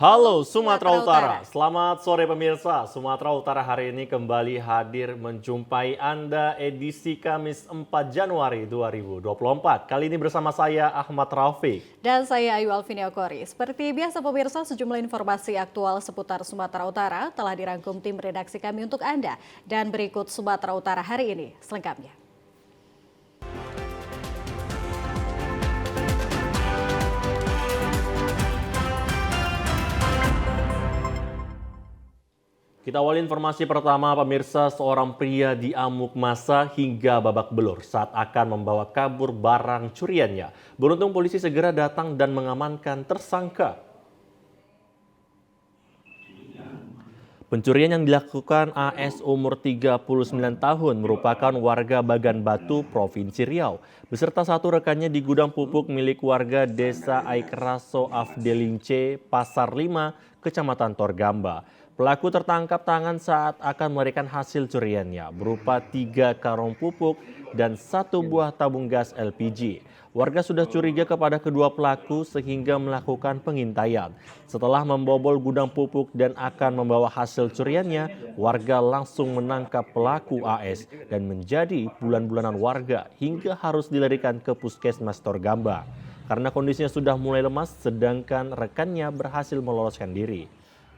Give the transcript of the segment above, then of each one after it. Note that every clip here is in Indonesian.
Halo Sumatera Utara, selamat sore pemirsa. Sumatera Utara hari ini kembali hadir menjumpai Anda edisi Kamis 4 Januari 2024. Kali ini bersama saya Ahmad Rafiq. Dan saya Ayu Alvini Okori. Seperti biasa pemirsa, sejumlah informasi aktual seputar Sumatera Utara telah dirangkum tim redaksi kami untuk Anda. Dan berikut Sumatera Utara hari ini selengkapnya. Kita awali informasi pertama pemirsa, seorang pria diamuk massa hingga babak belur saat akan membawa kabur barang curiannya. Beruntung polisi segera datang dan mengamankan tersangka. Pencurian yang dilakukan AS umur 39 tahun merupakan warga Bagan Batu, Provinsi Riau. Beserta satu rekannya di gudang pupuk milik warga Desa Aikraso Afdelince, Pasar 5, Kecamatan Torgamba. Pelaku tertangkap tangan saat akan memberikan hasil curiannya berupa 3 karung pupuk dan 1 buah tabung gas LPG. Warga sudah curiga kepada kedua pelaku sehingga melakukan pengintaian. Setelah membobol gudang pupuk dan akan membawa hasil curiannya, warga langsung menangkap pelaku AS dan menjadi bulan-bulanan warga hingga harus dilarikan ke Puskesmas Torgamba. Karena kondisinya sudah mulai lemas sedangkan rekannya berhasil meloloskan diri.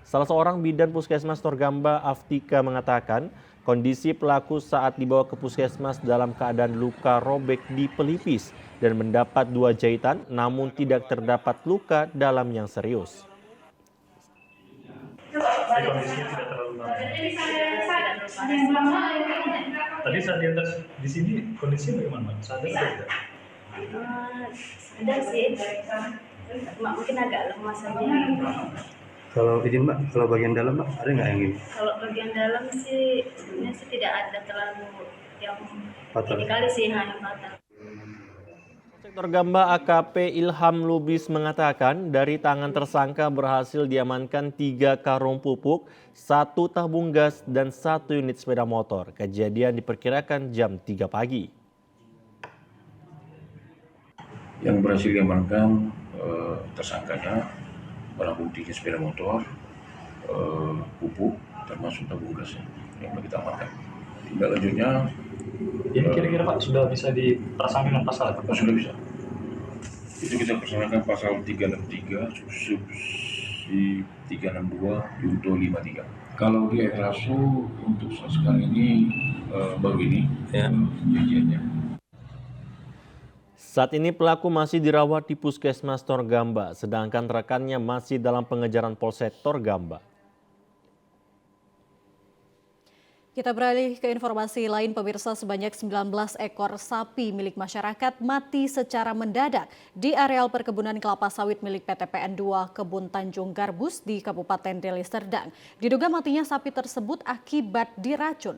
Salah seorang bidan Puskesmas Torgamba, Aftika, mengatakan kondisi pelaku saat dibawa ke puskesmas dalam keadaan luka robek di pelipis dan mendapat 2 jahitan namun tidak terdapat luka dalam yang serius. Kondisinya tidak terlalu lama. Tadi saat diantar di sini kondisinya bagaimana, Mbak? Sadar atau tidak? Sadar sih, mungkin agak lemas saja. Kalau izin Mbak, kalau bagian dalam Mbak, ada nggak yang ini? Kalau bagian dalam sih sebenarnya sih tidak ada terlalu yang Fatal. ini kali sih yang fatal. Torgamba AKP Ilham Lubis mengatakan dari tangan tersangka berhasil diamankan 3 karung pupuk, 1 tabung gas dan 1 unit sepeda motor. Kejadian diperkirakan jam 3 pagi. Yang berhasil diamankan tersangkanya barang bukti sepeda motor, pupuk, termasuk tabung gas yang kita amankan. Tindak lanjutnya, Ini kira-kira Pak sudah bisa dipasangkan pasal? sudah bisa. Itu kita persangkakan pasal 363, subsidi 362, junto 53. Kalau di Aikraso untuk sekarang ini baru ini kejadiannya. Saat ini pelaku masih dirawat di Puskesmas Torgamba, sedangkan rekannya masih dalam pengejaran Polsek Torgamba. Kita beralih ke informasi lain pemirsa, sebanyak 19 ekor sapi milik masyarakat mati secara mendadak di areal perkebunan kelapa sawit milik PT PN 2 Kebun Tanjung Garbus di Kabupaten Deli Serdang. Diduga matinya sapi tersebut akibat diracun.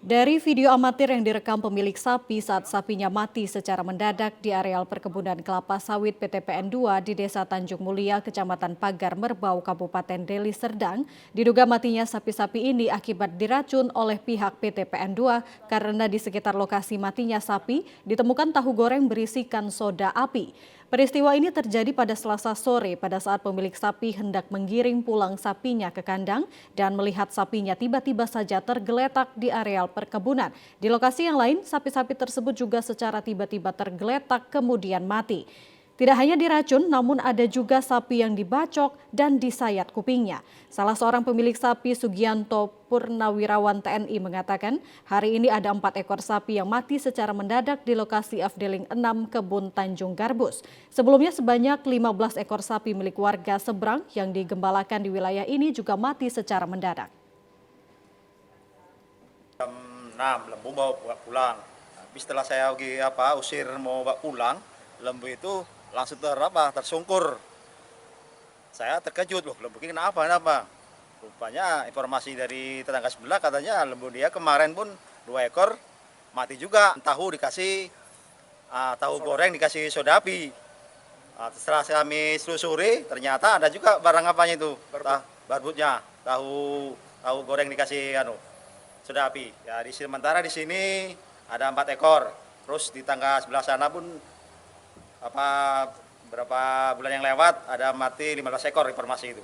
Dari video amatir yang direkam pemilik sapi saat sapinya mati secara mendadak di areal perkebunan kelapa sawit PT PN 2 di Desa Tanjung Mulia, Kecamatan Pagar Merbau, Kabupaten Deli Serdang, diduga matinya sapi-sapi ini akibat diracun oleh pihak PT PN 2 karena di sekitar lokasi matinya sapi ditemukan tahu goreng berisikan soda api. Peristiwa ini terjadi pada Selasa sore pada saat pemilik sapi hendak menggiring pulang sapinya ke kandang dan melihat sapinya tiba-tiba saja tergeletak di areal perkebunan. Di lokasi yang lain, sapi-sapi tersebut juga secara tiba-tiba tergeletak kemudian mati. Tidak hanya diracun, namun ada juga sapi yang dibacok dan disayat kupingnya. Salah seorang pemilik sapi, Sugianto Purnawirawan TNI, mengatakan hari ini ada 4 ekor sapi yang mati secara mendadak di lokasi Afdeling 6 Kebun Tanjung Garbus. Sebelumnya sebanyak 15 ekor sapi milik warga seberang yang digembalakan di wilayah ini juga mati secara mendadak. Jam 6 lembu mau pulang. Habis setelah saya usir mau pulang, lembu itu langsung tersungkur. Saya terkejut, loh lembu ini kenapa? Rupanya informasi dari tetangga sebelah katanya lembu dia kemarin pun 2 ekor mati juga. Tahu dikasih tahu goreng dikasih soda api. Setelah kami selusuri ternyata ada juga barang apanya itu, barbutnya, tahu goreng dikasih soda api. Ya sementara di sini ada 4 ekor. Terus di tangga sebelah sana pun Berapa bulan yang lewat ada mati 15 ekor informasi itu.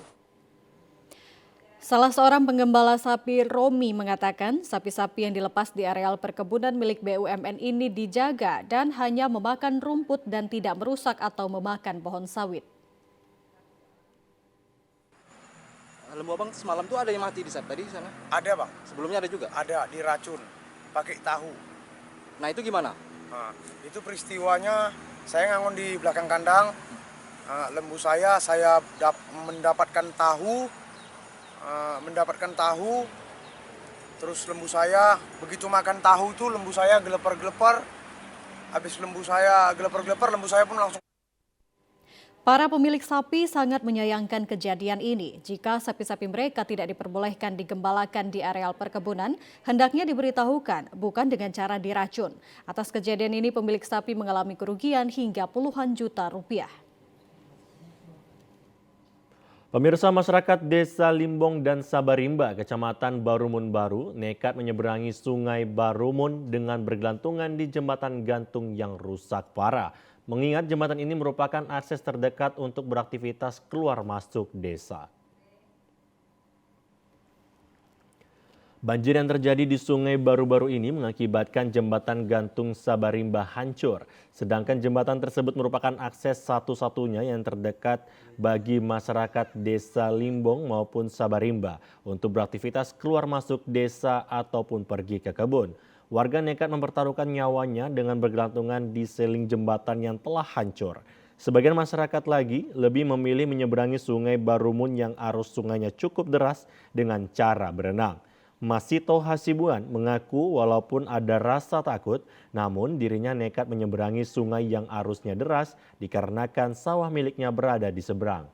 Salah seorang penggembala sapi Romi mengatakan sapi-sapi yang dilepas di areal perkebunan milik BUMN ini dijaga dan hanya memakan rumput dan tidak merusak atau memakan pohon sawit. Lembu abang semalam tuh ada yang mati di tadi di sana? Ada bang, Sebelumnya ada juga? ada diracun pakai tahu. Nah itu gimana? Nah, itu peristiwanya saya ngangon di belakang kandang. Lembu saya mendapatkan tahu, terus lembu saya begitu makan tahu itu lembu saya gelepar-gelepar. Habis lembu saya gelepar-gelepar, lembu saya pun langsung. Para pemilik sapi sangat menyayangkan kejadian ini. Jika sapi-sapi mereka tidak diperbolehkan digembalakan di areal perkebunan, hendaknya diberitahukan, bukan dengan cara diracun. Atas kejadian ini pemilik sapi mengalami kerugian hingga puluhan juta rupiah. Pemirsa, masyarakat Desa Limbong dan Sabarimba, Kecamatan Barumun Baru, nekat menyeberangi Sungai Barumun dengan bergelantungan di jembatan gantung yang rusak parah. Mengingat jembatan ini merupakan akses terdekat untuk beraktivitas keluar masuk desa. Banjir yang terjadi di Sungai Baru-Baru ini mengakibatkan jembatan gantung Sabarimba hancur. Sedangkan jembatan tersebut merupakan akses satu-satunya yang terdekat bagi masyarakat Desa Limbong maupun Sabarimba untuk beraktivitas keluar masuk desa ataupun pergi ke kebun. Warga nekat mempertaruhkan nyawanya dengan bergelantungan di seling jembatan yang telah hancur. Sebagian masyarakat lagi lebih memilih menyeberangi Sungai Barumun yang arus sungainya cukup deras dengan cara berenang. Masito Hasibuan mengaku walaupun ada rasa takut, namun dirinya nekat menyeberangi sungai yang arusnya deras dikarenakan sawah miliknya berada di seberang.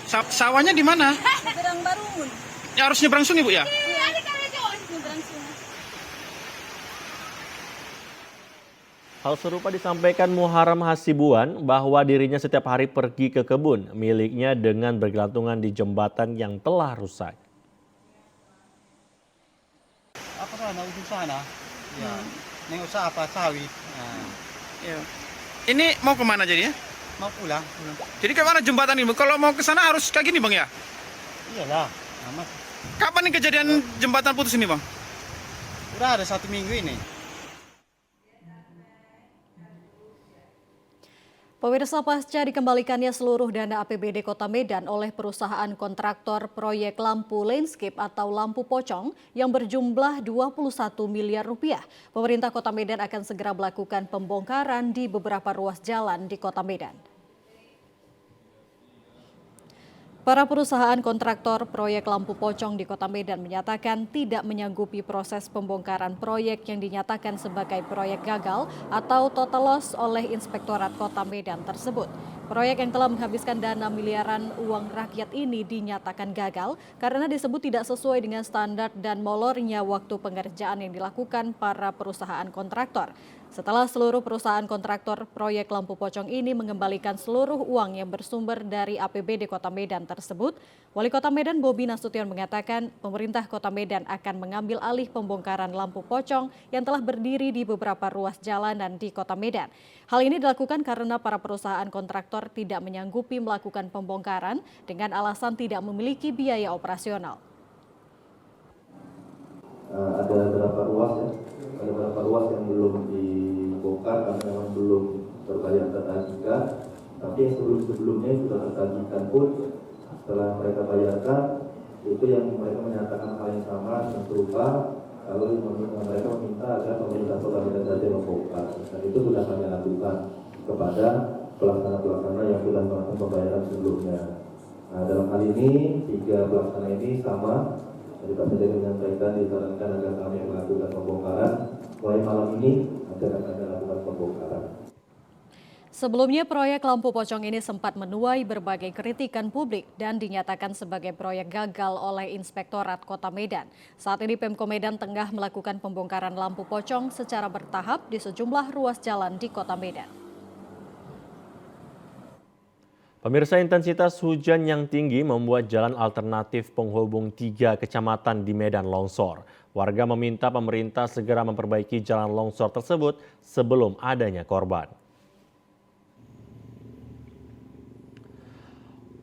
Sawahnya di mana? Nyebrang Barumun. Ya, harus nyebrang sungai, Bu, ya? Iya, nyebrang sungai. Hal serupa disampaikan Muharram Hasibuan bahwa dirinya setiap hari pergi ke kebun miliknya dengan bergelantungan di jembatan yang telah rusak. Apa sana, ujung sana? Ya, nengok apa sawit. Nah. Ya. Ini mau kemana jadinya? Mau pulang. Jadi ke mana jembatan ini? Kalau mau ke sana harus kayak gini, Bang, ya? Iyalah, amat. Kapan nih kejadian jembatan putus ini, Bang? Udah ada 1 minggu ini. Pemirsa, pasca dikembalikannya seluruh dana APBD Kota Medan oleh perusahaan kontraktor proyek lampu landscape atau lampu pocong yang berjumlah 21 miliar rupiah, pemerintah Kota Medan akan segera melakukan pembongkaran di beberapa ruas jalan di Kota Medan. Para perusahaan kontraktor proyek lampu pocong di Kota Medan menyatakan tidak menyanggupi proses pembongkaran proyek yang dinyatakan sebagai proyek gagal atau total loss oleh Inspektorat Kota Medan tersebut. Proyek yang telah menghabiskan dana miliaran uang rakyat ini dinyatakan gagal karena disebut tidak sesuai dengan standar dan molornya waktu pengerjaan yang dilakukan para perusahaan kontraktor. Setelah seluruh perusahaan kontraktor proyek lampu pocong ini mengembalikan seluruh uang yang bersumber dari APBD Kota Medan tersebut, Wali Kota Medan Bobi Nasution mengatakan pemerintah Kota Medan akan mengambil alih pembongkaran lampu pocong yang telah berdiri di beberapa ruas jalanan di Kota Medan. Hal ini dilakukan karena para perusahaan kontraktor tidak menyanggupi melakukan pembongkaran dengan alasan tidak memiliki biaya operasional. Ada beberapa ruas yang belum dibongkar karena memang belum terbayar tertagihkan, tapi yang sebelumnya sudah tertagihkan pun setelah mereka bayarkan itu yang mereka menyatakan hal yang sama dan serupa, lalu mereka meminta agar pemerintah Kota Medan saja membongkar, dan itu sudah kami lakukan kepada pelaksana yang sudah melakukan pembayaran sebelumnya. Nah, dalam hal ini 3 pelaksana ini sama. Jadi Pak Presiden menyampaikan disarankan agar kami melakukan pembongkaran. Mulai malam ini akan kami lakukan pembongkaran. Sebelumnya proyek lampu pocong ini sempat menuai berbagai kritikan publik dan dinyatakan sebagai proyek gagal oleh Inspektorat Kota Medan. Saat ini Pemko Medan tengah melakukan pembongkaran lampu pocong secara bertahap di sejumlah ruas jalan di Kota Medan. Pemirsa, intensitas hujan yang tinggi membuat jalan alternatif penghubung 3 kecamatan di Medan longsor. Warga meminta pemerintah segera memperbaiki jalan longsor tersebut sebelum adanya korban.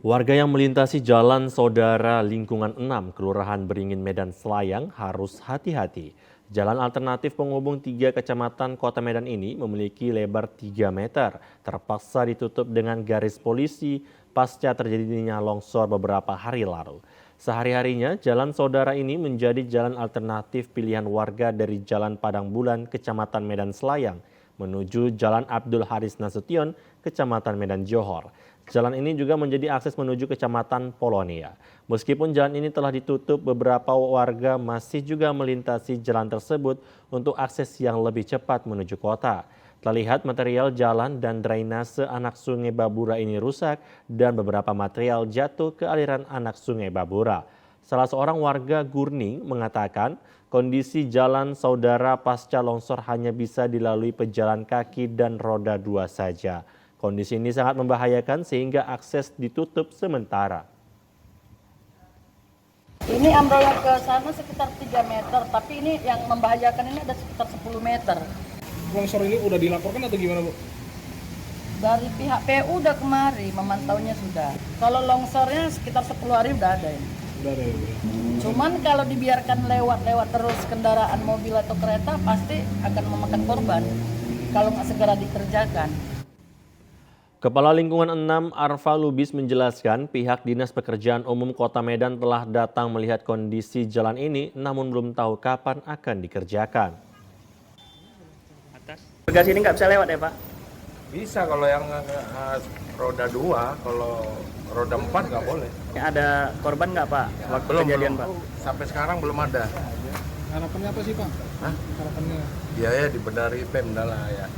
Warga yang melintasi Jalan Saudara Lingkungan 6, Kelurahan Beringin, Medan Selayang harus hati-hati. Jalan alternatif penghubung 3 kecamatan Kota Medan ini memiliki lebar 3 meter, terpaksa ditutup dengan garis polisi pasca terjadinya longsor beberapa hari lalu. Sehari-harinya, Jalan Saudara ini menjadi jalan alternatif pilihan warga dari Jalan Padang Bulan, Kecamatan Medan Selayang, menuju Jalan Abdul Haris Nasution, Kecamatan Medan Johor. Jalan ini juga menjadi akses menuju Kecamatan Polonia. Meskipun jalan ini telah ditutup, beberapa warga masih juga melintasi jalan tersebut untuk akses yang lebih cepat menuju kota. Terlihat material jalan dan drainase anak sungai Babura ini rusak dan beberapa material jatuh ke aliran anak sungai Babura. Salah seorang warga Gurning mengatakan kondisi Jalan Saudara pasca longsor hanya bisa dilalui pejalan kaki dan roda 2 saja. Kondisi ini sangat membahayakan sehingga akses ditutup sementara. Ini ambrolnya ke sana sekitar 3 meter, tapi ini yang membahayakan ini ada sekitar 10 meter. Longsor ini udah dilaporkan atau gimana, Bu? Dari pihak PU udah kemari, memantaunya sudah. Kalau longsornya sekitar 10 hari udah ada ini. Udah ada ya, Bu. Cuman kalau dibiarkan lewat terus kendaraan mobil atau kereta pasti akan memakan korban kalau nggak segera dikerjakan. Kepala Lingkungan 6 Arfa Lubis menjelaskan pihak Dinas Pekerjaan Umum Kota Medan telah datang melihat kondisi jalan ini namun belum tahu kapan akan dikerjakan. Warga sini nggak bisa lewat ya Pak? Bisa kalau yang roda 2, kalau roda 4 nggak boleh. Ada korban nggak Pak waktu kejadian Pak? Sampai sekarang belum ada. Harapannya apa sih Pak? Hah? Harapannya? Ya dibenahi Pemda lah ya.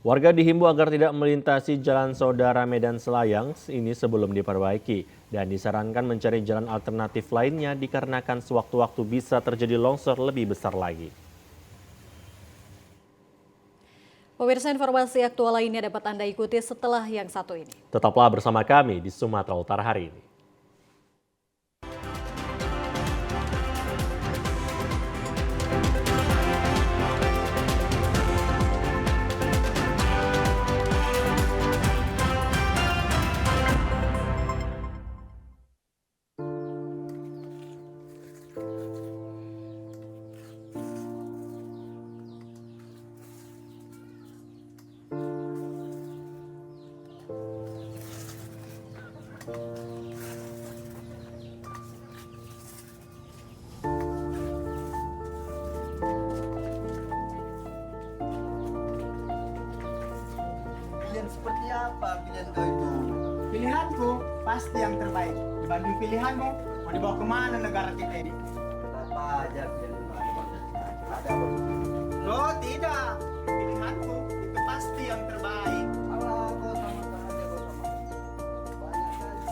Warga dihimbau agar tidak melintasi Jalan Saudara Medan Selayang ini sebelum diperbaiki dan disarankan mencari jalan alternatif lainnya dikarenakan sewaktu-waktu bisa terjadi longsor lebih besar lagi. Pemirsa, informasi aktual lainnya dapat Anda ikuti setelah yang satu ini. Tetaplah bersama kami di Sumatera Utara hari ini. Pilihan seperti apa pilihan kau itu? Pilihanku pasti yang terbaik. Dibanding pilihanmu, mau dibawa kemana negara kita ini? Apa aja pilihan ada? Oh tidak, pilihanku itu pasti yang terbaik. Allah, kau sama saja kau sama. Banyak kali.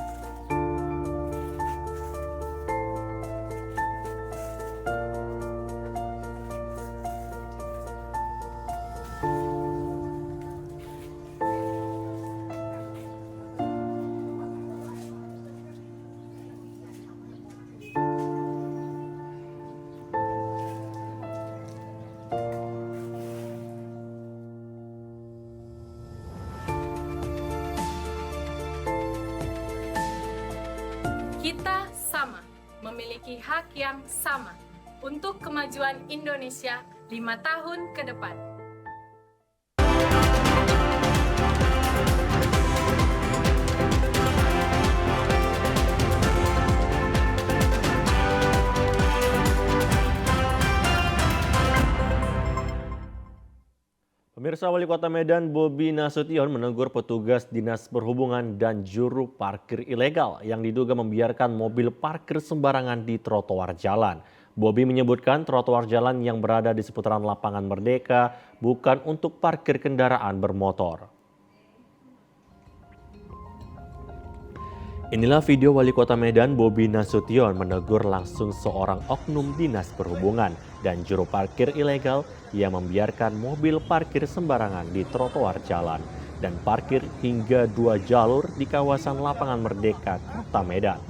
Kita sama, memiliki hak yang sama untuk kemajuan Indonesia 5 tahun ke depan. Pemirsa, Wali Kota Medan Bobi Nasution menegur petugas Dinas Perhubungan dan juru parkir ilegal yang diduga membiarkan mobil parkir sembarangan di trotoar jalan. Bobi menyebutkan trotoar jalan yang berada di seputaran Lapangan Merdeka bukan untuk parkir kendaraan bermotor. Inilah video Wali Kota Medan Bobi Nasution menegur langsung seorang oknum dinas perhubungan dan juru parkir ilegal yang membiarkan mobil parkir sembarangan di trotoar jalan dan parkir hingga 2 jalur di kawasan Lapangan Merdeka, Kota Medan.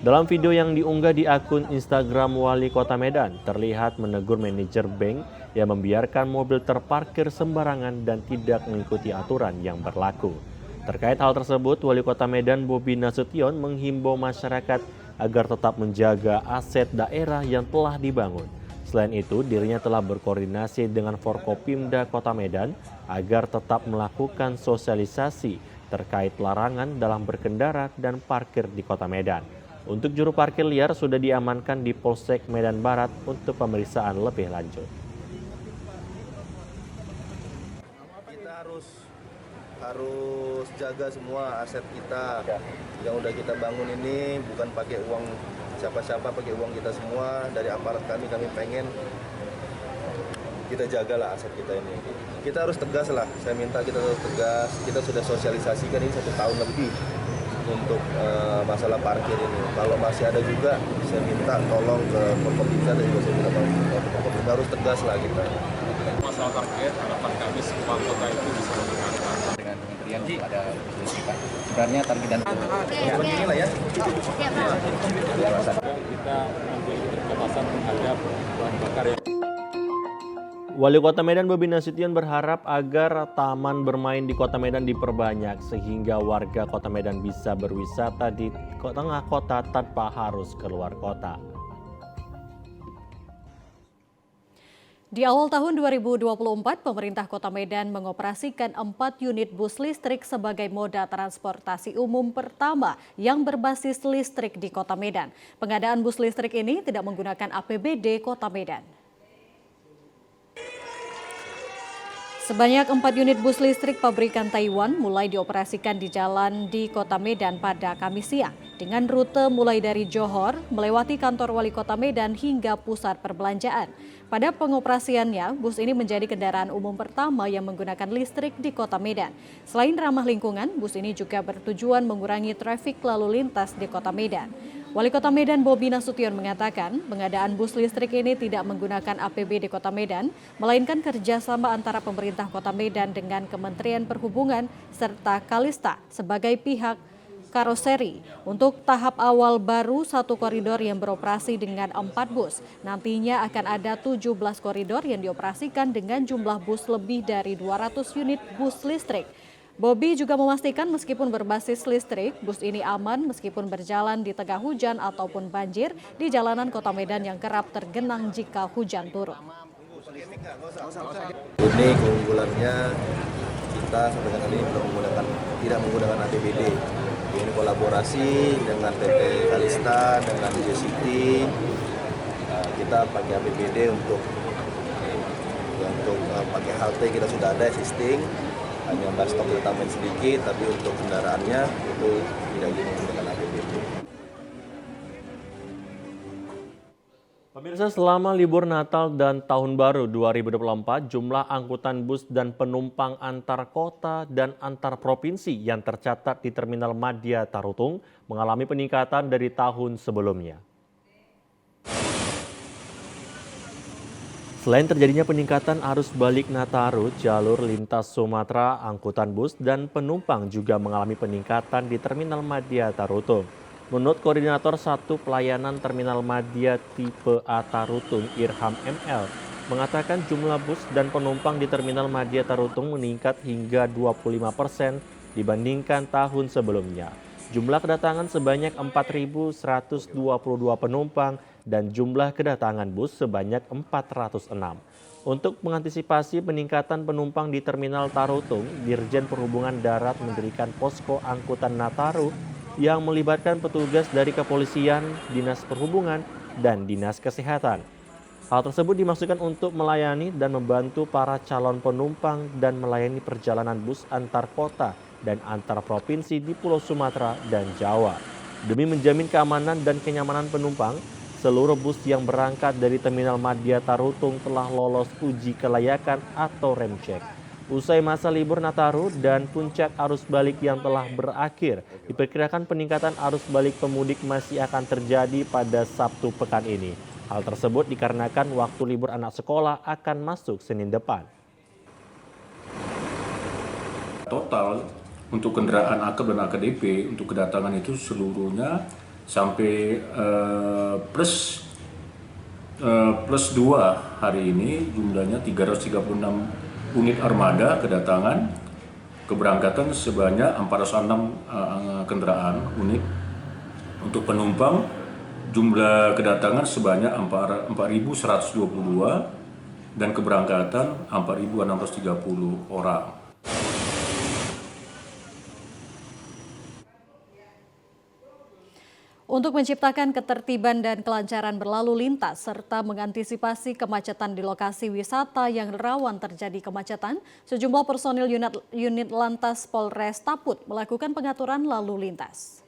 Dalam video yang diunggah di akun Instagram Wali Kota Medan, terlihat menegur manajer bank yang membiarkan mobil terparkir sembarangan dan tidak mengikuti aturan yang berlaku. Terkait hal tersebut, Wali Kota Medan Bobi Nasution menghimbau masyarakat agar tetap menjaga aset daerah yang telah dibangun. Selain itu, dirinya telah berkoordinasi dengan Forkopimda Kota Medan agar tetap melakukan sosialisasi terkait larangan dalam berkendara dan parkir di Kota Medan. Untuk juru parkir liar sudah diamankan di Polsek Medan Barat untuk pemeriksaan lebih lanjut. Kita harus jaga semua aset kita yang udah kita bangun ini, bukan pakai uang siapa-siapa, pakai uang kita semua. Dari aparat kami pengen kita jagalah aset kita ini. Kita harus tegas lah, saya minta kita harus tegas. Kita sudah sosialisasikan ini 1 tahun lebih untuk masalah parkir ini. Kalau masih ada juga, saya minta tolong ke Forkopimda dan juga saya minta tolong ke Forkopimda, harus tegas lah kita. Masalah target, harapan kami semua kota itu bisa menggunakan. Dengan Kementerian ada kita. Sebenarnya target dan seperti inilah ya. Kita memiliki keterbatasan terhadap bahan bakar yang Wali Kota Medan Bobi Nasution berharap agar taman bermain di Kota Medan diperbanyak sehingga warga Kota Medan bisa berwisata di tengah kota tanpa harus keluar kota. Di awal tahun 2024, pemerintah Kota Medan mengoperasikan 4 unit bus listrik sebagai moda transportasi umum pertama yang berbasis listrik di Kota Medan. Pengadaan bus listrik ini tidak menggunakan APBD Kota Medan. Sebanyak 4 unit bus listrik pabrikan Taiwan mulai dioperasikan di jalan di Kota Medan pada Kamis siang dengan rute mulai dari Johor, melewati kantor Wali Kota Medan hingga pusat perbelanjaan. Pada pengoperasiannya, bus ini menjadi kendaraan umum pertama yang menggunakan listrik di Kota Medan. Selain ramah lingkungan, bus ini juga bertujuan mengurangi trafik lalu lintas di Kota Medan. Wali Kota Medan Bobi Nasution mengatakan pengadaan bus listrik ini tidak menggunakan APBD Kota Medan, melainkan kerjasama antara pemerintah Kota Medan dengan Kementerian Perhubungan serta Kalista sebagai pihak karoseri. Untuk tahap awal baru 1 koridor yang beroperasi dengan 4 bus. Nantinya akan ada 17 koridor yang dioperasikan dengan jumlah bus lebih dari 200 unit bus listrik. Bobi juga memastikan meskipun berbasis listrik, bus ini aman meskipun berjalan di tengah hujan ataupun banjir di jalanan Kota Medan yang kerap tergenang jika hujan turun. Ini keunggulannya kita sampai dengan ini tidak menggunakan APBD. Ini kolaborasi dengan PT Kalista, dengan JCT. Kita pakai APBD untuk pakai halte kita sudah ada existing. Hanya bus stop kita tambahin sedikit, tapi untuk kendaraannya itu tidak menggunakan APBD. Pemirsa, selama libur Natal dan Tahun Baru 2024, jumlah angkutan bus dan penumpang antar kota dan antar provinsi yang tercatat di Terminal Madya Tarutung mengalami peningkatan dari tahun sebelumnya. Selain terjadinya peningkatan arus balik Nataru, jalur lintas Sumatera, angkutan bus dan penumpang juga mengalami peningkatan di Terminal Madya Tarutung. Menurut Koordinator 1 Pelayanan Terminal Madya Tipe A Tarutung, Irham ML, mengatakan jumlah bus dan penumpang di Terminal Madya Tarutung meningkat hingga 25% dibandingkan tahun sebelumnya. Jumlah kedatangan sebanyak 4.122 penumpang dan jumlah kedatangan bus sebanyak 406. Untuk mengantisipasi peningkatan penumpang di Terminal Tarutung, Dirjen Perhubungan Darat mendirikan posko angkutan Nataru yang melibatkan petugas dari kepolisian, dinas perhubungan, dan dinas kesehatan. Hal tersebut dimaksudkan untuk melayani dan membantu para calon penumpang dan melayani perjalanan bus antar kota dan antar provinsi di Pulau Sumatera dan Jawa. Demi menjamin keamanan dan kenyamanan penumpang, seluruh bus yang berangkat dari Terminal Madya Tarutung telah lolos uji kelayakan atau rem cek. Usai masa libur Nataru dan puncak arus balik yang telah berakhir, diperkirakan peningkatan arus balik pemudik masih akan terjadi pada Sabtu pekan ini. Hal tersebut dikarenakan waktu libur anak sekolah akan masuk Senin depan. Total untuk kendaraan AKEP dan AKDP untuk kedatangan itu seluruhnya sampai plus 2 hari ini jumlahnya 336 unit armada kedatangan, keberangkatan sebanyak 406 kendaraan unit. Untuk penumpang jumlah kedatangan sebanyak 4.122 dan keberangkatan 4.630 orang. Untuk menciptakan ketertiban dan kelancaran berlalu lintas serta mengantisipasi kemacetan di lokasi wisata yang rawan terjadi kemacetan, sejumlah personil unit Lantas Polres Taput melakukan pengaturan lalu lintas.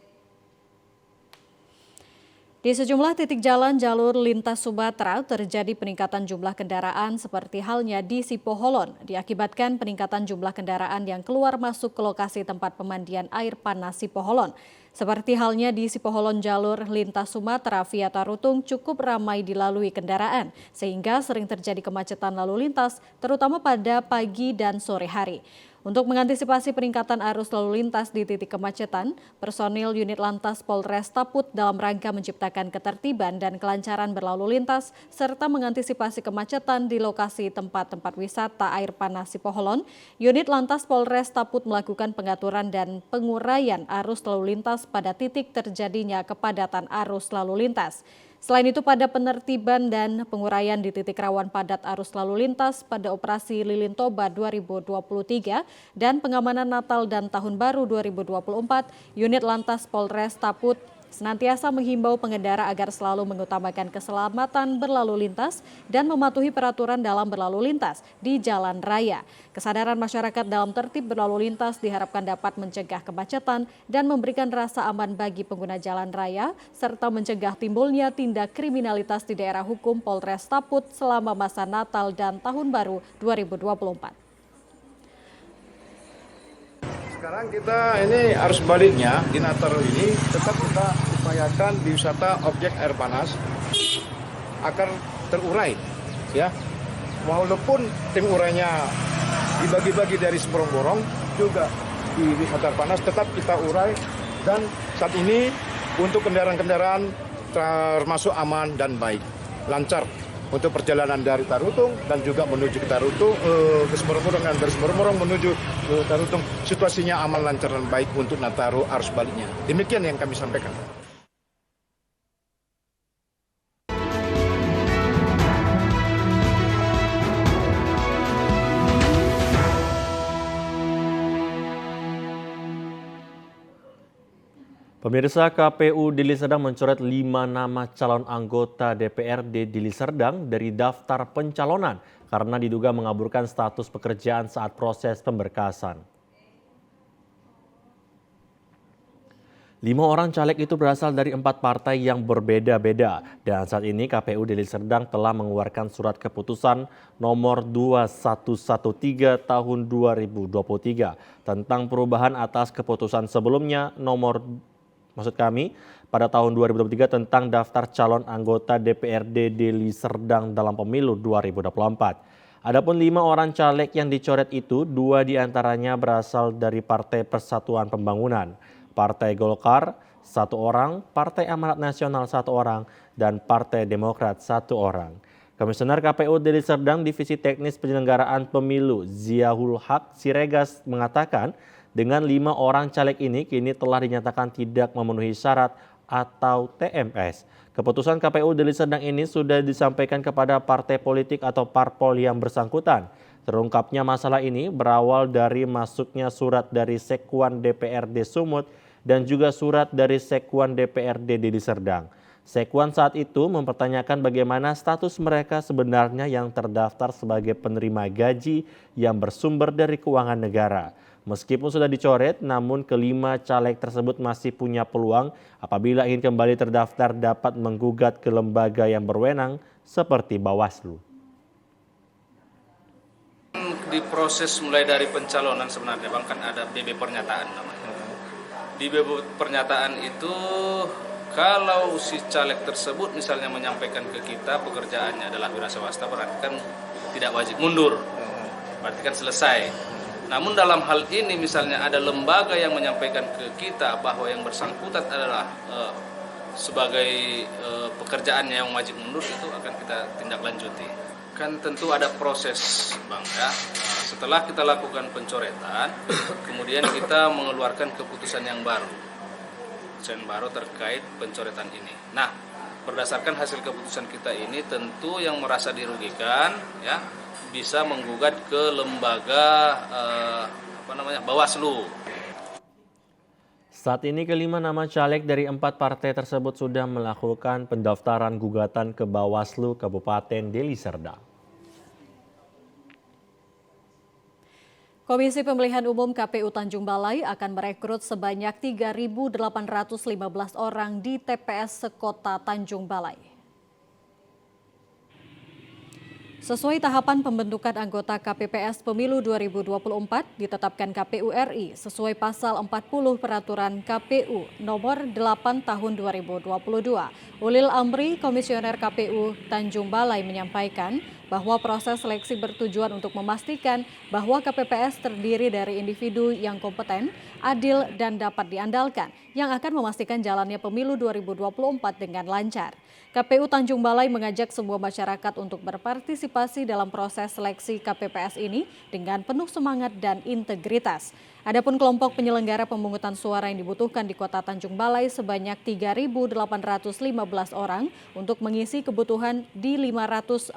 Di sejumlah titik jalan jalur lintas Sumatera terjadi peningkatan jumlah kendaraan seperti halnya di Sipoholon, diakibatkan peningkatan jumlah kendaraan yang keluar masuk ke lokasi tempat pemandian air panas Sipoholon. Seperti halnya di Sipoholon, jalur lintas Sumatera via Tarutung cukup ramai dilalui kendaraan, sehingga sering terjadi kemacetan lalu lintas, terutama pada pagi dan sore hari. Untuk mengantisipasi peningkatan arus lalu lintas di titik kemacetan, personil unit Lantas Polres Taput dalam rangka menciptakan ketertiban dan kelancaran berlalu lintas, serta mengantisipasi kemacetan di lokasi tempat-tempat wisata air panas Sipoholon, unit Lantas Polres Taput melakukan pengaturan dan penguraian arus lalu lintas pada titik terjadinya kepadatan arus lalu lintas. Selain itu, pada penertiban dan penguraian di titik rawan padat arus lalu lintas pada operasi Lilin Toba 2023 dan pengamanan Natal dan Tahun Baru 2024, unit Lantas Polres Taput senantiasa menghimbau pengendara agar selalu mengutamakan keselamatan berlalu lintas dan mematuhi peraturan dalam berlalu lintas di jalan raya. Kesadaran masyarakat dalam tertib berlalu lintas diharapkan dapat mencegah kemacetan dan memberikan rasa aman bagi pengguna jalan raya, serta mencegah timbulnya tindak kriminalitas di daerah hukum Polres Taput selama masa Natal dan Tahun Baru 2024. Sekarang kita ini arus baliknya di Nataru ini tetap kita upayakan di wisata objek air panas agar terurai, ya. Walaupun tim urainya dibagi-bagi dari seborong-borong, juga di wisata air panas tetap kita urai, dan saat ini untuk kendaraan-kendaraan termasuk aman dan baik, lancar untuk perjalanan dari Tarutung dan juga menuju ke Tarutung, ke Seborong-borong, dan dari Seborong-borong menuju ke Tarutung. Situasinya aman, lancar, dan baik untuk Nataru arus baliknya. Demikian yang kami sampaikan. Pemirsa, KPU Deli Serdang mencoret 5 nama calon anggota DPRD Deli Serdang dari daftar pencalonan karena diduga mengaburkan status pekerjaan saat proses pemberkasan. 5 orang caleg itu berasal dari 4 partai yang berbeda-beda, dan saat ini KPU Deli Serdang telah mengeluarkan surat keputusan nomor 2113 tahun 2023 tentang perubahan atas keputusan sebelumnya pada tahun 2023 tentang daftar calon anggota DPRD Deli Serdang dalam pemilu 2024. Adapun 5 orang caleg yang dicoret itu, 2 diantaranya berasal dari Partai Persatuan Pembangunan, Partai Golkar 1 orang, Partai Amanat Nasional 1 orang, dan Partai Demokrat 1 orang. Komisioner KPU Deli Serdang Divisi Teknis Penyelenggaraan Pemilu Ziahul Haq Siregas mengatakan, dengan 5 orang caleg ini kini telah dinyatakan tidak memenuhi syarat atau TMS. Keputusan KPU Deli Serdang ini sudah disampaikan kepada partai politik atau parpol yang bersangkutan. Terungkapnya masalah ini berawal dari masuknya surat dari Sekwan DPRD Sumut dan juga surat dari Sekwan DPRD Deli Serdang. Sekwan saat itu mempertanyakan bagaimana status mereka sebenarnya yang terdaftar sebagai penerima gaji yang bersumber dari keuangan negara. Meskipun sudah dicoret, namun kelima caleg tersebut masih punya peluang apabila ingin kembali terdaftar dapat menggugat ke lembaga yang berwenang seperti Bawaslu. diproses mulai dari pencalonan sebenarnya Bang, kan ada BB pernyataan namanya. Di BB pernyataan itu kalau si caleg tersebut misalnya menyampaikan ke kita pekerjaannya adalah wira swasta, berarti kan tidak wajib mundur, berarti kan selesai. Namun dalam hal ini misalnya ada lembaga yang menyampaikan ke kita bahwa yang bersangkutan adalah sebagai pekerjaannya yang wajib mundur, itu akan kita tindak lanjuti. Kan tentu ada proses Bang ya. Setelah kita lakukan pencoretan, kemudian kita mengeluarkan keputusan yang baru. Keputusan baru terkait pencoretan ini. Nah, berdasarkan hasil keputusan kita ini, tentu yang merasa dirugikan ya bisa menggugat ke lembaga Bawaslu. Saat ini kelima nama caleg dari 4 partai tersebut sudah melakukan pendaftaran gugatan ke Bawaslu Kabupaten Deli Serdang. Komisi Pemilihan Umum KPU Tanjung Balai akan merekrut sebanyak 3.815 orang di TPS sekota Tanjung Balai. Sesuai tahapan pembentukan anggota KPPS Pemilu 2024 ditetapkan KPU RI sesuai pasal 40 Peraturan KPU nomor 8 tahun 2022. Ulil Amri, Komisioner KPU Tanjung Balai menyampaikan bahwa proses seleksi bertujuan untuk memastikan bahwa KPPS terdiri dari individu yang kompeten, adil, dan dapat diandalkan yang akan memastikan jalannya pemilu 2024 dengan lancar. KPU Tanjung Balai mengajak semua masyarakat untuk berpartisipasi dalam proses seleksi KPPS ini dengan penuh semangat dan integritas. Adapun kelompok penyelenggara pemungutan suara yang dibutuhkan di Kota Tanjung Balai sebanyak 3.815 orang untuk mengisi kebutuhan di 545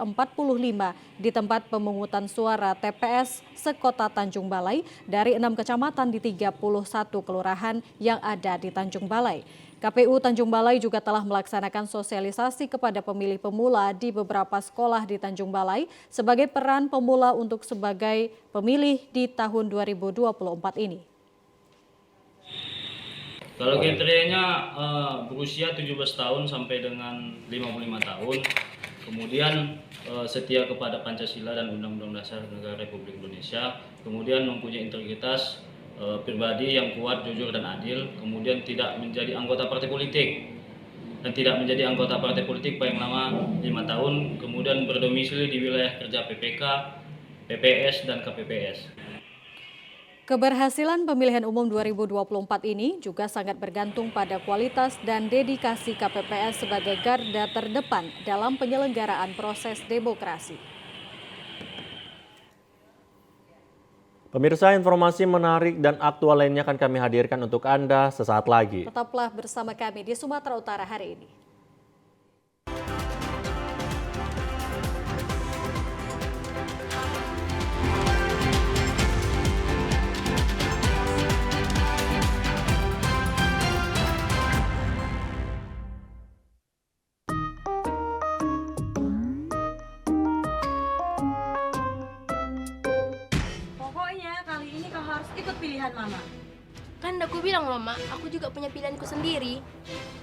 di tempat pemungutan suara TPS sekota Tanjung Balai dari 6 kecamatan di 31 kelurahan yang ada di Tanjung Balai. KPU Tanjung Balai juga telah melaksanakan sosialisasi kepada pemilih pemula di beberapa sekolah di Tanjung Balai sebagai peran pemula untuk sebagai pemilih di tahun 2024 ini. Kalau kriterianya berusia 17 tahun sampai dengan 55 tahun, kemudian setia kepada Pancasila dan Undang-Undang Dasar Negara Republik Indonesia, kemudian mempunyai integritas pribadi yang kuat, jujur, dan adil, kemudian tidak menjadi anggota partai politik dan tidak menjadi anggota partai politik paling lama 5 tahun, kemudian berdomisili di wilayah kerja PPK, PPS, dan KPPS. Keberhasilan pemilihan umum 2024 ini juga sangat bergantung pada kualitas dan dedikasi KPPS sebagai garda terdepan dalam penyelenggaraan proses demokrasi. Pemirsa, informasi menarik dan aktual lainnya akan kami hadirkan untuk Anda sesaat lagi. Tetaplah bersama kami di Sumatera Utara hari ini. Ikut pilihan Mama. Kan aku bilang Mama, aku juga punya pilihanku sendiri.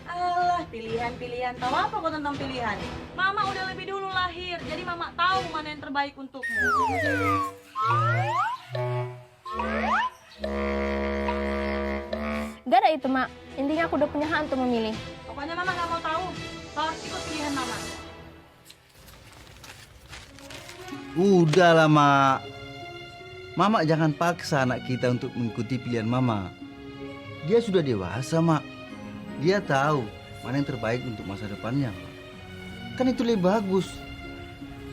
Alah, pilihan-pilihan. Tahu apa kau tentang pilihan? Mama udah lebih dulu lahir, jadi Mama tahu mana yang terbaik untukmu. Gak ada itu, Mak. Intinya aku udah punya hak untuk memilih. Pokoknya Mama gak mau tahu. Kau harus ikut pilihan Mama. Udahlah, Mak. Mama jangan paksa anak kita untuk mengikuti pilihan Mama. Dia sudah dewasa, Mak. Dia tahu mana yang terbaik untuk masa depannya. Kan itu lebih bagus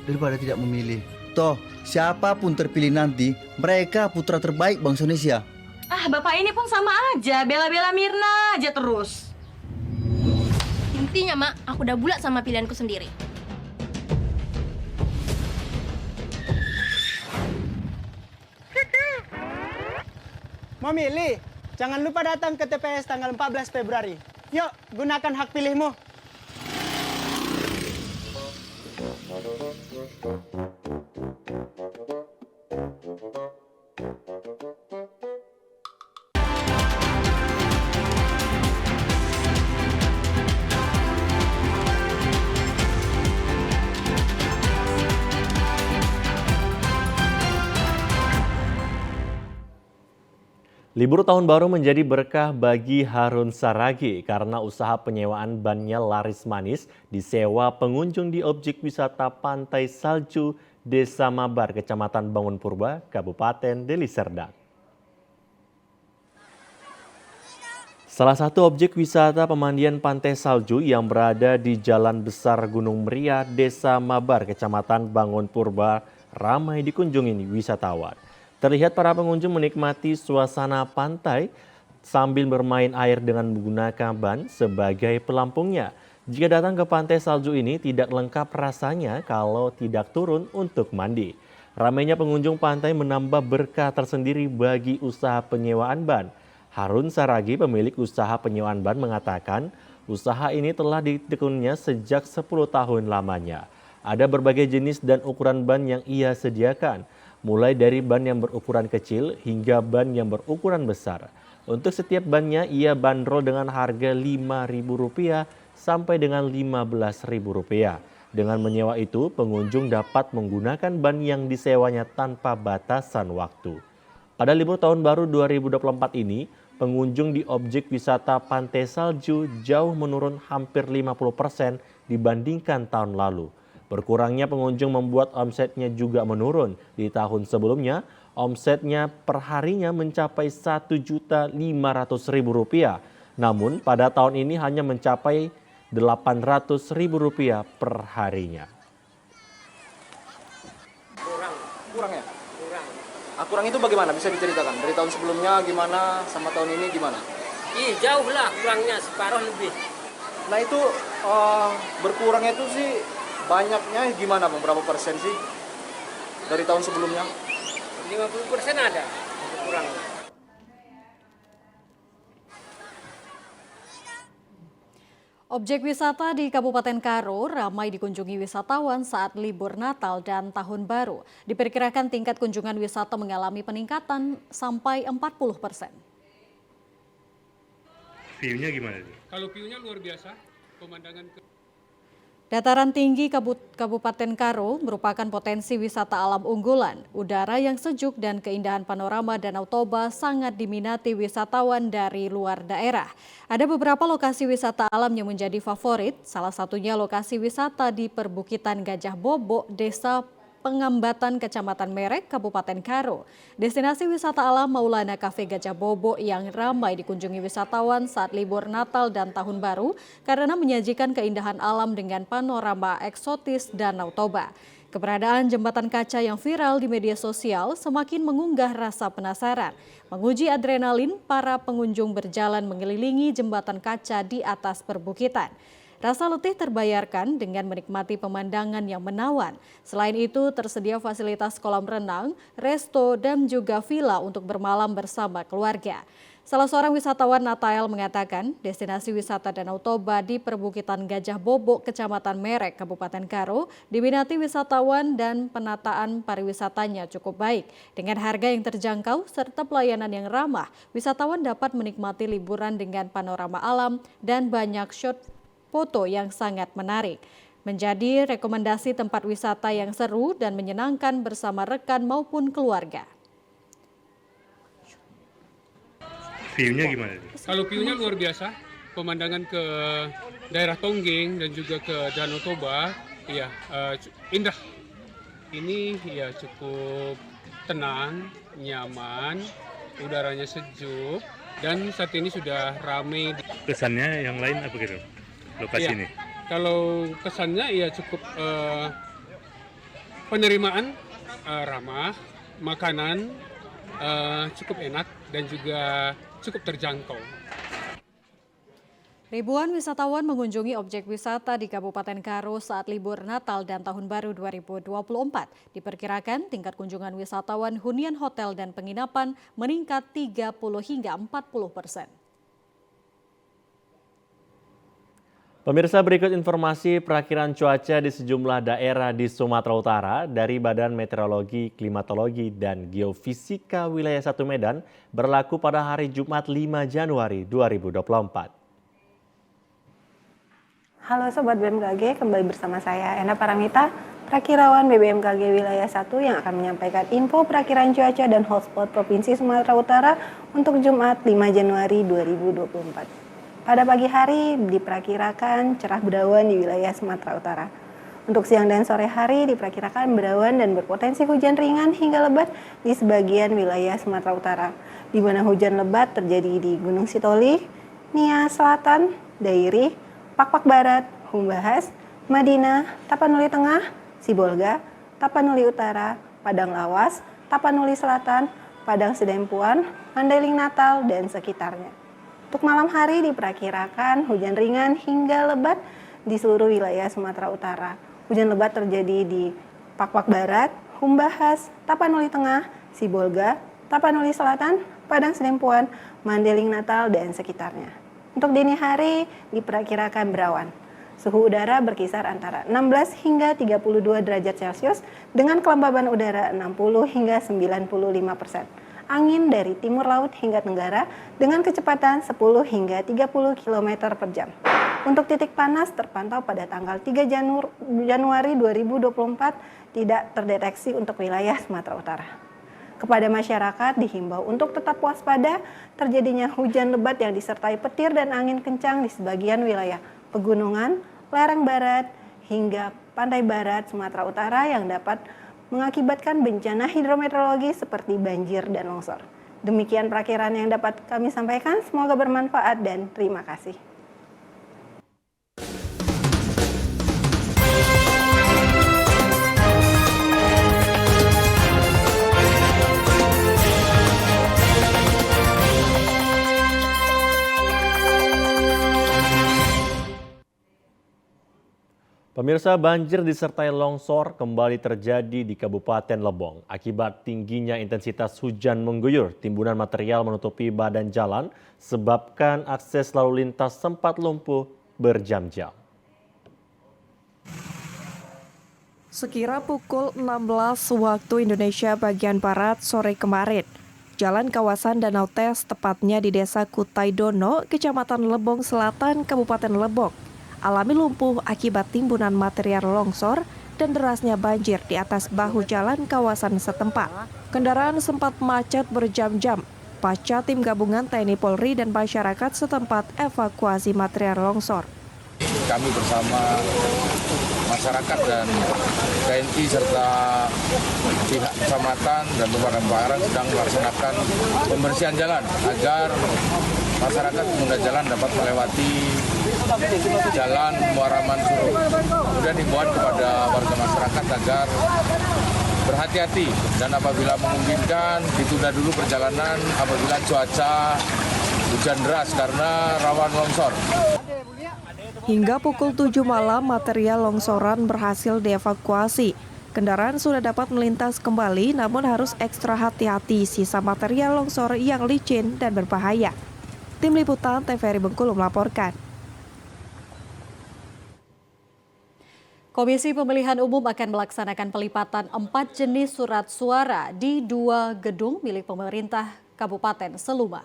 daripada tidak memilih. Toh, siapapun terpilih nanti, mereka putra terbaik bangsa Indonesia. Ah, Bapak ini pun sama aja, bela-bela Mirna aja terus. Intinya, Mak, aku udah bulat sama pilihanku sendiri. Mau milih? Jangan lupa datang ke TPS tanggal 14 Februari. Yuk, gunakan hak pilihmu. Libur tahun baru menjadi berkah bagi Harun Saragi karena usaha penyewaan bannya laris manis disewa pengunjung di objek wisata Pantai Salju, Desa Mabar, Kecamatan Bangun Purba, Kabupaten Deli Serdang. Salah satu objek wisata pemandian Pantai Salju yang berada di Jalan Besar Gunung Meria, Desa Mabar, Kecamatan Bangun Purba, ramai dikunjungi wisatawan. Terlihat para pengunjung menikmati suasana pantai sambil bermain air dengan menggunakan ban sebagai pelampungnya. Jika datang ke Pantai Salju ini tidak lengkap rasanya kalau tidak turun untuk mandi. Ramainya pengunjung pantai menambah berkah tersendiri bagi usaha penyewaan ban. Harun Saragi, pemilik usaha penyewaan ban, mengatakan usaha ini telah ditekunnya sejak 10 tahun lamanya. Ada berbagai jenis dan ukuran ban yang ia sediakan, mulai dari ban yang berukuran kecil hingga ban yang berukuran besar. Untuk setiap bannya ia bandrol dengan harga Rp5.000 sampai dengan Rp15.000. Dengan menyewa itu, pengunjung dapat menggunakan ban yang disewanya tanpa batasan waktu. Pada libur tahun baru 2024 ini, pengunjung di objek wisata Pantai Salju jauh menurun hampir 50% dibandingkan tahun lalu. Berkurangnya pengunjung membuat omsetnya juga menurun. Di tahun sebelumnya, omsetnya perharinya mencapai Rp1.500.000. Namun pada tahun ini hanya mencapai Rp800.000 perharinya. Kurang ya? Kurang itu bagaimana? Bisa diceritakan? Dari tahun sebelumnya gimana, sama tahun ini gimana? Jauh lah kurangnya, separuh lebih. Nah itu berkurangnya itu sih banyaknya gimana Bang? Berapa persen sih dari tahun sebelumnya? 50% ada kurang. Objek wisata di Kabupaten Karo ramai dikunjungi wisatawan saat libur Natal dan Tahun Baru. Diperkirakan tingkat kunjungan wisata mengalami peningkatan sampai 40%. View-nya gimana? Kalau view-nya luar biasa, pemandangan Dataran tinggi Kabupaten Karo merupakan potensi wisata alam unggulan. Udara yang sejuk dan keindahan panorama Danau Toba sangat diminati wisatawan dari luar daerah. Ada beberapa lokasi wisata alam yang menjadi favorit, salah satunya lokasi wisata di Perbukitan Gajah Bobo, Desa Pengambatan, Kecamatan Merek, Kabupaten Karo. Destinasi wisata alam Maulana Cafe Gajah Bobo yang ramai dikunjungi wisatawan saat libur Natal dan Tahun Baru karena menyajikan keindahan alam dengan panorama eksotis Danau Toba. Keberadaan jembatan kaca yang viral di media sosial semakin mengunggah rasa penasaran. Menguji adrenalin, para pengunjung berjalan mengelilingi jembatan kaca di atas perbukitan. Rasa letih terbayarkan dengan menikmati pemandangan yang menawan. Selain itu, tersedia fasilitas kolam renang, resto, dan juga villa untuk bermalam bersama keluarga. Salah seorang wisatawan Natael mengatakan, destinasi wisata Danau Toba di Perbukitan Gajah Bobo, Kecamatan Merek, Kabupaten Karo, diminati wisatawan dan penataan pariwisatanya cukup baik. Dengan harga yang terjangkau serta pelayanan yang ramah, wisatawan dapat menikmati liburan dengan panorama alam dan banyak shot foto yang sangat menarik. Menjadi rekomendasi tempat wisata yang seru dan menyenangkan bersama rekan maupun keluarga. View-nya gimana? Kalau view-nya luar biasa, pemandangan ke daerah Tonggeng dan juga ke Danau Toba, ya indah. Ini ya cukup tenang, nyaman, udaranya sejuk, dan saat ini sudah ramai. Kesannya yang lain apa gitu? Lokasi ini? Kalau kesannya ya cukup penerimaan ramah, makanan cukup enak dan juga cukup terjangkau. Ribuan wisatawan mengunjungi objek wisata di Kabupaten Karo saat libur Natal dan Tahun Baru 2024. Diperkirakan tingkat kunjungan wisatawan hunian hotel dan penginapan meningkat 30 hingga 40%. Pemirsa, berikut informasi perakiraan cuaca di sejumlah daerah di Sumatera Utara dari Badan Meteorologi, Klimatologi, dan Geofisika Wilayah 1 Medan berlaku pada hari Jumat 5 Januari 2024. Halo Sobat BMKG, kembali bersama saya Ena Paramita. Prakirawan BBMKG Wilayah 1 yang akan menyampaikan info perakiran cuaca dan hotspot Provinsi Sumatera Utara untuk Jumat 5 Januari 2024. Pada pagi hari diperkirakan cerah berawan di wilayah Sumatera Utara. Untuk siang dan sore hari diperkirakan berawan dan berpotensi hujan ringan hingga lebat di sebagian wilayah Sumatera Utara, di mana hujan lebat terjadi di Gunung Sitoli, Nia Selatan, Dairi, Pakpak Barat, Humbahas, Madinah, Tapanuli Tengah, Sibolga, Tapanuli Utara, Padang Lawas, Tapanuli Selatan, Padang Sidempuan, Mandailing Natal, dan sekitarnya. Untuk malam hari diperkirakan hujan ringan hingga lebat di seluruh wilayah Sumatera Utara. Hujan lebat terjadi di Pakpak Barat, Humbahas, Tapanuli Tengah, Sibolga, Tapanuli Selatan, Padang Sidempuan, Mandailing Natal, dan sekitarnya. Untuk dini hari diperkirakan berawan. Suhu udara berkisar antara 16 hingga 32 derajat Celcius dengan kelembaban udara 60 hingga 95%. Angin dari timur laut hingga tenggara dengan kecepatan 10 hingga 30 km per jam. Untuk titik panas terpantau pada tanggal 3 Januari 2024 tidak terdeteksi untuk wilayah Sumatera Utara. Kepada masyarakat dihimbau untuk tetap waspada terjadinya hujan lebat yang disertai petir dan angin kencang di sebagian wilayah pegunungan, lereng barat, hingga pantai barat Sumatera Utara yang dapat mengakibatkan bencana hidrometeorologi seperti banjir dan longsor. Demikian perakiraan yang dapat kami sampaikan, semoga bermanfaat dan terima kasih. Pemirsa, banjir disertai longsor kembali terjadi di Kabupaten Lebong. Akibat tingginya intensitas hujan mengguyur, timbunan material menutupi badan jalan, sebabkan akses lalu lintas sempat lumpuh berjam-jam. Sekira pukul 16 waktu Indonesia bagian Barat sore kemarin, jalan kawasan Danau Tes, tepatnya di Desa Kutaidono, Kecamatan Lebong Selatan, Kabupaten Lebong, alami lumpuh akibat timbunan material longsor dan derasnya banjir di atas bahu jalan kawasan setempat. Kendaraan sempat macet berjam-jam pasca tim gabungan TNI Polri dan masyarakat setempat evakuasi material longsor. Kami bersama masyarakat dan TNI serta pihak kecamatan dan pemadam sedang melaksanakan pembersihan jalan agar masyarakat pengguna jalan dapat melewati jalan Muara Mansur. Kemudian himbauan kepada warga masyarakat agar berhati-hati dan apabila memungkinkan ditunda dulu perjalanan apabila cuaca hujan deras karena rawan longsor. Hingga pukul 7 malam material longsoran berhasil dievakuasi. Kendaraan sudah dapat melintas kembali namun harus ekstra hati-hati sisa material longsor yang licin dan berbahaya. Tim Liputan TVRI Bengkulu melaporkan. Komisi Pemilihan Umum akan melaksanakan pelipatan 4 jenis surat suara di 2 gedung milik pemerintah Kabupaten Seluma.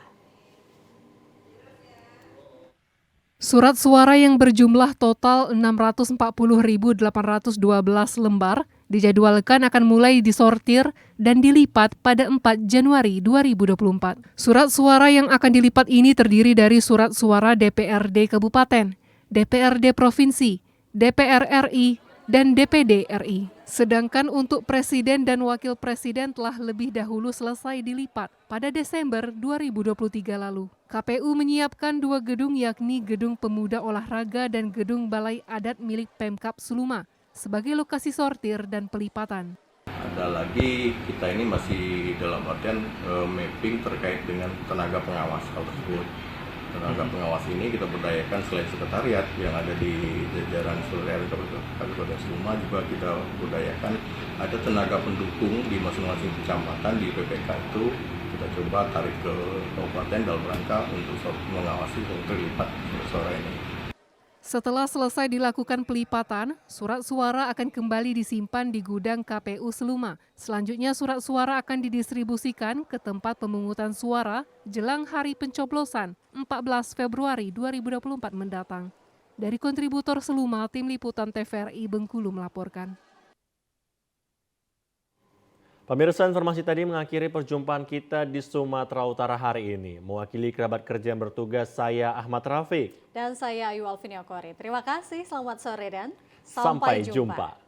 Surat suara yang berjumlah total 640.812 lembar dijadwalkan akan mulai disortir dan dilipat pada 4 Januari 2024. Surat suara yang akan dilipat ini terdiri dari surat suara DPRD Kabupaten, DPRD Provinsi, DPR RI, dan DPD RI. Sedangkan untuk Presiden dan Wakil Presiden telah lebih dahulu selesai dilipat pada Desember 2023 lalu. KPU menyiapkan 2 gedung yakni Gedung Pemuda Olahraga dan Gedung Balai Adat milik Pemkab Seluma sebagai lokasi sortir dan pelipatan. Ada lagi kita ini masih dalam artian mapping terkait dengan tenaga pengawas hal tersebut. Tenaga pengawas ini kita berdayakan selain sekretariat yang ada di jajaran seluruh Kabupaten Seluma, juga kita berdayakan ada tenaga pendukung di masing-masing kecamatan di PPK itu kita coba tarik ke kabupaten dalam rangka untuk mengawasi terlipat suara ini. Setelah selesai dilakukan pelipatan, surat suara akan kembali disimpan di gudang KPU Seluma. Selanjutnya surat suara akan didistribusikan ke tempat pemungutan suara jelang hari pencoblosan 14 Februari 2024 mendatang. Dari kontributor Seluma, Tim Liputan TVRI Bengkulu melaporkan. Pemirsa, informasi tadi mengakhiri perjumpaan kita di Sumatera Utara hari ini. Mewakili kerabat kerja yang bertugas, saya Ahmad Rafiq. Dan saya Ayu Alvini Okori. Terima kasih, selamat sore dan sampai jumpa.